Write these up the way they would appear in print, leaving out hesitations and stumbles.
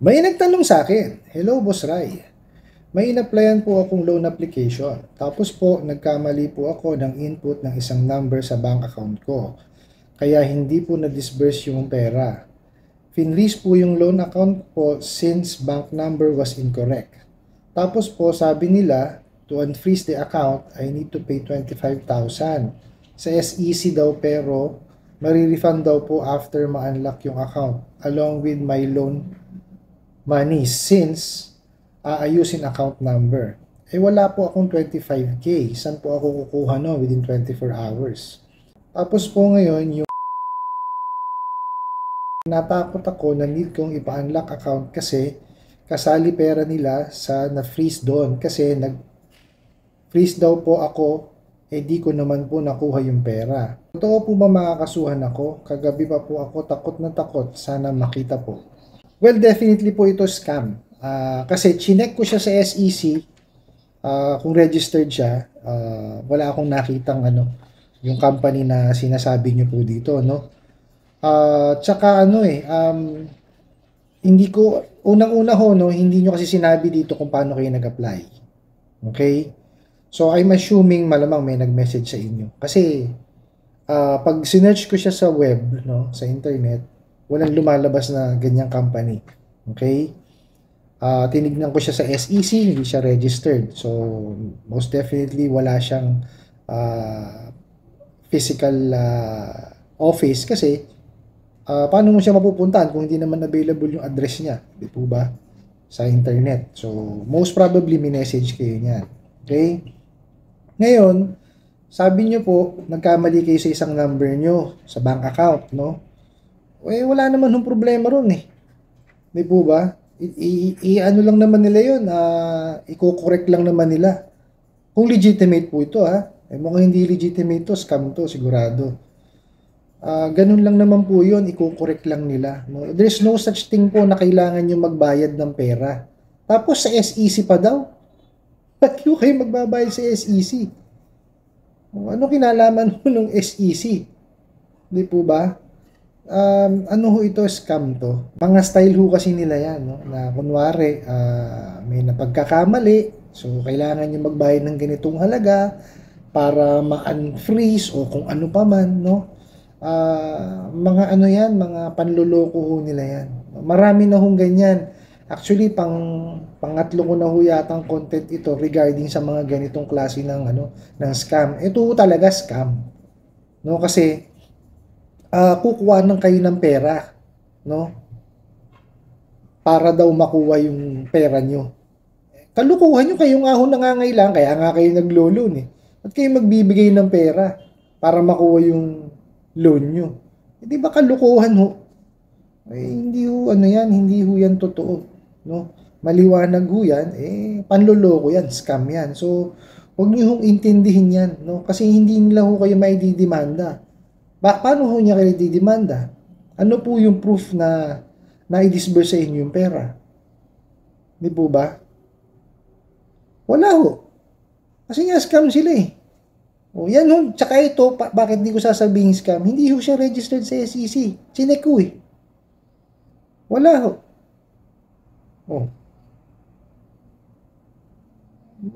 May nagtanong sa akin, "Hello Boss Rai, may in-applyan po akong loan application. Tapos po, nagkamali po ako ng input ng isang number sa bank account ko. Kaya hindi po na-disburse yung pera. Finreeze po yung loan account po since bank number was incorrect. Tapos po, sabi nila, to unfreeze the account, I need to pay 25,000 sa SEC daw, pero marirefund daw po after ma-unlock yung account along with my loan money since aayusin account number. Wala po akong 25k. Saan po ako kukuha no within 24 hours? Tapos po ngayon, yung natakot ako na need kong ipa-unlock account kasi kasali pera nila sa na-freeze doon kasi nag-freeze daw po ako, di ko naman po nakuha yung pera. Totoo po ba makakasuhan ako? Kagabi pa po ako takot na takot, sana makita po. Well, definitely po ito scam. Kasi chinek ko siya sa SEC, kung registered siya, wala akong nakitang yung company na sinasabi niyo po dito, no? Tsaka hindi ko, unang-una ho, no, hindi nyo kasi sinabi dito kung paano kayo nag-apply. Okay? So, I'm assuming malamang may nag-message sa inyo. Kasi, pag sinearch ko siya sa web, no, sa internet, walang lumalabas na ganyang company. Okay? Tinignan ko siya sa SEC, hindi siya registered. So, most definitely, wala siyang physical office kasi paano mo siya mapupuntahan kung hindi naman available yung address niya? Di po ba? Sa internet. So, most probably, minessage kayo niyan. Okay? Ngayon, sabi nyo po, nagkamali kayo sa isang number nyo sa bank account, no? Wala naman yung problema ron eh. Di po ba? Ano lang naman nila yun, i-correct lang naman nila. Kung legitimate po ito mukhang hindi legitimate to, scam to, sigurado. Ganun lang naman po yun, i-correct lang nila. No? There's no such thing po na kailangan nyo magbayad ng pera. Tapos sa SEC pa daw. Ba't kayo magbabayad sa SEC? Ano kinalaman mo ng SEC? Di po ba? Ano ho ito, scam to? Mga style ho kasi nila yan, no? Na kunwari, may napagkakamali, so kailangan nyo magbayad ng ganitong halaga para ma-unfreeze o kung ano pa man, no? Mga mga panloloko ho nila yan. Marami na hong ganyan. Actually, pangatlo ko na ho yatang content ito regarding sa mga ganitong klase ng ng scam. Ito talaga scam. No, kasi kukuha ng kayo ng pera, no? Para daw makuha yung pera nyo. Kalukuhan nyo, kayo nga ho nangangailangan, kaya nga kayo naglo-loan eh. At kayo magbibigay ng pera para makuha yung loan nyo. Di ba kalukuhan ho? Hindi ho hindi ho yan totoo, no? Maliwanag ho yan, panloloko yan, scam yan. So, huwag nyo hong intindihin yan, no? Kasi hindi nila ho kayo maididemanda. Paano ho niya kayo didemanda? Ano po yung proof na i-disburse sa inyo yung pera? Di po ba? Wala ho. Kasi nga scam sila eh. Yan ho. Tsaka ito, bakit di ko sasabihin scam? Hindi ho siya registered sa SEC. Chinek ko eh. Wala ho.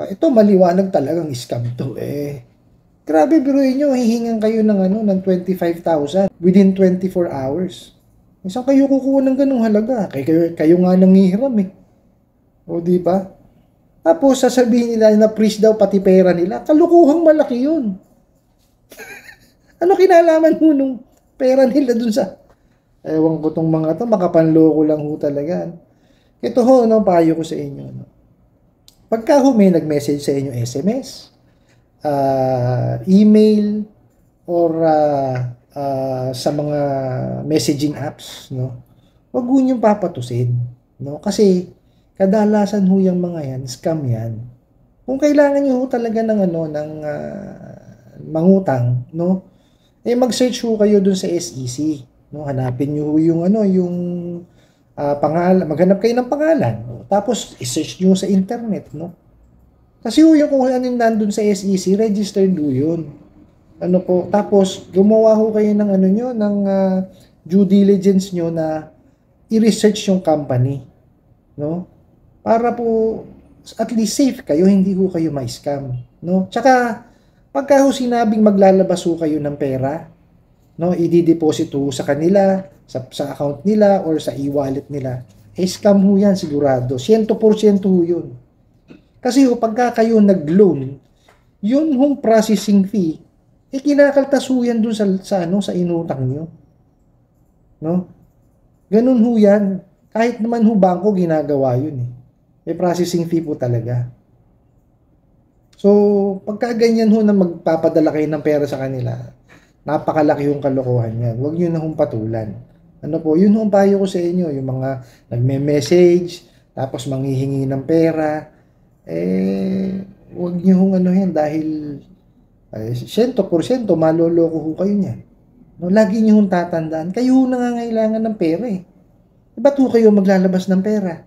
Ito maliwanag talagang scam to Grabe, biruin nyo, hihingan kayo ng 25,000 within 24 hours. Saan kayo kukuha ng ganung halaga? Kayo nga nangihiram eh. Di ba? Tapos sasabihin nila na freeze daw pati pera nila. Kalukuhang malaki yun. Ano kinalaman mo nung pera nila dun sa... Ewan ko tong mga to, makapanloko lang ho talaga. Ito ho, payo ko sa inyo. Pagka ho may nag-message sa inyo SMS, email, or sa mga messaging apps, no? Wag ho niyong papatusin, no? Kasi kadalasan ho yung mga yan, scam yan. Kung kailangan niyo ho talaga ng mangutang, no? Mag-search ho kayo dun sa SEC, no? Hanapin niyo ho yung pangalan, maghanap kayo ng pangalan, tapos i-search niyo sa internet, no? Kasi yung kung ano yung nandun sa SEC, registered ho yun. Tapos gumawa ho kayo ng due diligence nyo na i-research yung company. no? Para po at least safe kayo, hindi ho kayo ma-scam, no? Tsaka pagka ho sinabing maglalabas ho kayo ng pera, no, i-deposit ho sa kanila, sa account nila or sa e-wallet nila, scam ho yan sigurado. 100% ho yun. Kasi ho, pagka kayo nag-loan, yun hong processing fee, kinakaltas ho yan dun sa inutang nyo. No? Ganun ho yan. Kahit naman ho bangko ginagawa yun eh. May processing fee po talaga. So, pagka ganyan ho na magpapadala kayo ng pera sa kanila, napakalaki yung kalokohan yan. Huwag nyo na hong patulan. Ano po, yun hong payo ko sa inyo, yung mga nagme-message, tapos manghihingi ng pera, huwag nyo hong ano yan dahil 100% maloloko ho kayo niyan. No, lagi nyo hong tatandaan, kayo nangangailangan ng pera eh. Ba't ho kayo maglalabas ng pera?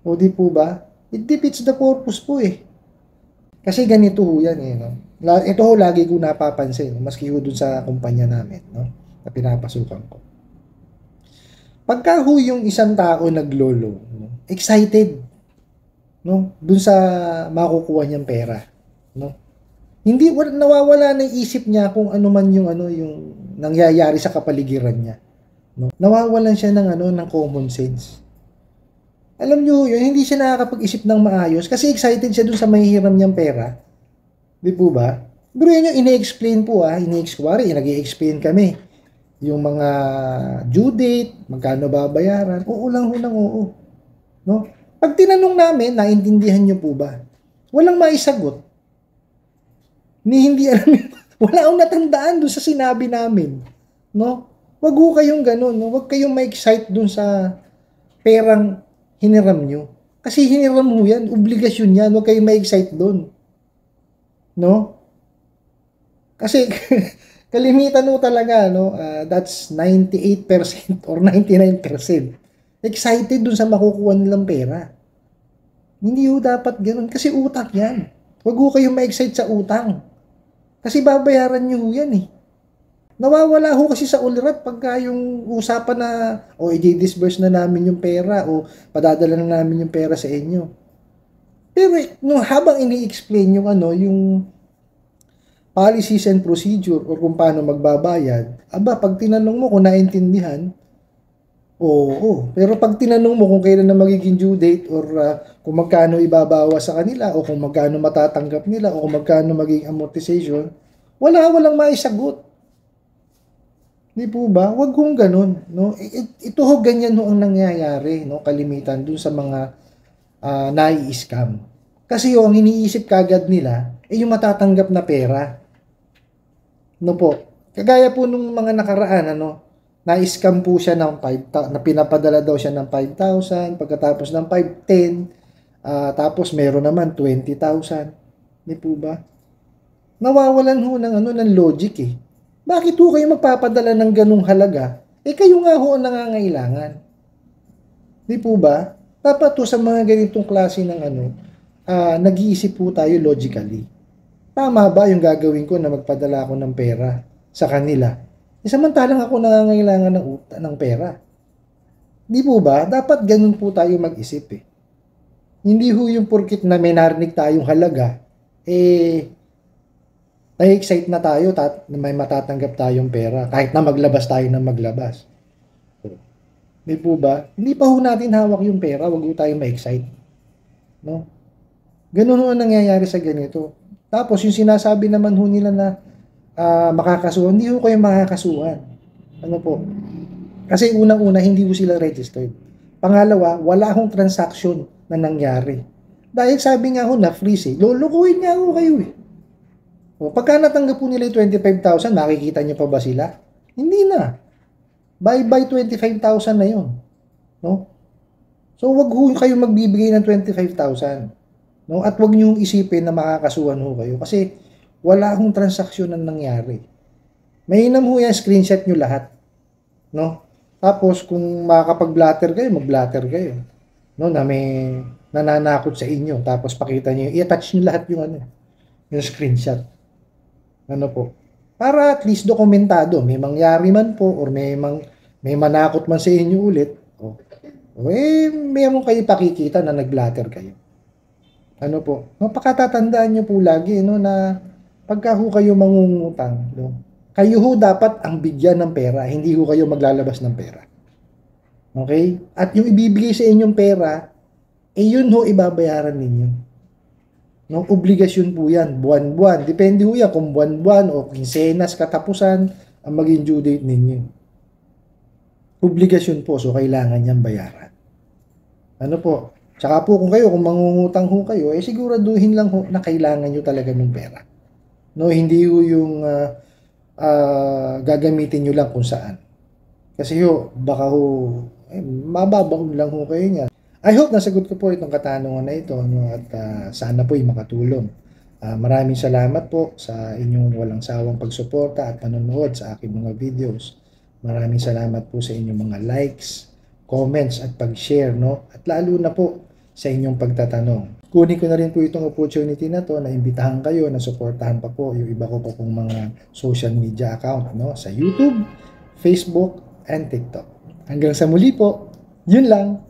O di po ba? It defeats the purpose po eh. Kasi ganito ho yan eh. No? Ito ho lagi ko napapansin, maski ho dun sa kumpanya namin, no? Na pinapasukan ko. Pagka ho yung isang tao naglolo, no? Excited, no? Dun sa makukuha niyang pera, no? Hindi nawawala ng isip niya kung ano man yung nangyayari sa kapaligiran niya, no? Nawawalan siya ng common sense. Alam niyo yun, hindi siya nakakapag-isip ng maayos kasi excited siya dun sa mahihiram niyang pera. Di po ba? Pero yun yung ine-explain po nag-i-explain kami. Yung mga due date, magkano babayaran, oo lang ho ng oo. No? Pag tinanong namin, naintindihan niyo po ba? Walang maisagot. Hindi alam yun. Wala akong natandaan dun sa sinabi namin. No? Wag ho kayong ganun. No? Wag kayong ma-excite dun sa perang hiniram nyo. Kasi hiniram mo yan. Obligasyon yan. Wag kayong ma-excite dun. No? Kasi kalimitan mo talaga, no? That's 98% or 99%. Excited dun sa makukuha nilang pera. Hindi ho dapat ganun. Kasi utang yan. Wag ho kayong ma-excite sa utang. Kasi babayaran nyo ho yan eh. Nawawala ho kasi sa ulrat pagka yung usapan na i-disburse na namin yung pera o padadala na namin yung pera sa inyo. Pero habang ini-explain yung policies and procedure or kung paano magbabayad, pag tinanong mo kung naintindihan, oo. Pero pag tinanong mo kung kailan na magiging due date or kung magkano ibabawa sa kanila o kung magkano matatanggap nila o kung magkano magiging amortization, walang maisagot. Di po ba? Huwag kong ganun. No? Ito ho, ganyan ho ang nangyayari, no? Kalimitan dun sa mga nai-scam. Kasi ang iniisip kagad nila, yung matatanggap na pera. No po? Kagaya po nung mga nakaraan, na-scam po siya ng 5,000, na pinapadala daw siya ng 5,000, pagkatapos ng 5,10, tapos meron naman 20,000. Di po ba? Nawawalan ho ng logic eh. Bakit ho kayo magpapadala ng ganung halaga? Kayo nga ho ang nangangailangan. Di po ba? Dapat ho sa mga ganitong klase ng nag-iisip po tayo logically. Tama ba yung gagawin ko na magpadala ako ng pera sa kanila? Samantalang ako nangangailangan ng pera. Di po ba? Dapat ganun po tayo mag-isip eh. Hindi ho yung porkit na may narinig tayong halaga, na-excite na tayo na may matatanggap tayong pera kahit na maglabas tayo ng maglabas. Di po ba? Hindi pa ho natin hawak yung pera, wag ho tayong ma-excite. No? Ganun ho ang nangyayari sa ganito. Tapos yung sinasabi naman ho nila na makakasuhan, hindi ho kayo makakasuhan. Ano po? Kasi unang-una, hindi ho sila registered. Pangalawa, wala hong transaction na nangyari. Dahil sabi nga ho na freeze lulukuhin nga ho kayo eh. Pagka natanggap po nila yung 25,000, makikita nyo pa ba sila? Hindi na. Bye-bye 25,000 na yun. No? So, wag ho kayo magbibigay ng 25,000. No? At wag nyo isipin na makakasuhan ho kayo. Kasi, wala akong transaksyon na nangyari. Mainam ho yan, screenshot nyo lahat. No? Tapos, kung makakapag-blatter kayo, mag-blatter kayo. No? Na may nananakot sa inyo. Tapos, pakita nyo, i-attach nyo lahat yung screenshot. Ano po? Para at least dokumentado, may mangyari man po or may manakot man sa inyo ulit, Meron kayo pakikita na nag-blatter kayo. Ano po? Mapakatatandaan nyo po lagi, no, na pagka ho kayo mangungutang, no, kayo ho dapat ang bigyan ng pera, hindi ho kayo maglalabas ng pera. Okay? At yung ibibigay sa inyong pera, yun ho ibabayaran ninyo. No, obligasyon po yan, buwan-buwan. Depende ho yan kung buwan-buwan o kinsenas katapusan ang maging due date ninyo. Obligasyon po, so kailangan niyang bayaran. Ano po? Tsaka po kung mangungutang ho kayo, siguraduhin lang ho na kailangan nyo talaga ng pera. No, hindi ho yung gagamitin nyo lang kung saan. Kasi ho, baka ho, mababaon lang ho kayo niya. I hope nasagot ko po itong katanungan na ito, no, at sana po'y makatulong. Maraming salamat po sa inyong walang sawang pagsuporta at panonood sa aking mga videos. Maraming salamat po sa inyong mga likes, comments at pag-share, no? At lalo na po sa inyong pagtatanong. Kunin ko na rin po itong opportunity na to na imbitahan kayo na suportahan pa po yung iba ko pa pong mga social media account, no? Sa YouTube, Facebook, and TikTok. Hanggang sa muli po, yun lang.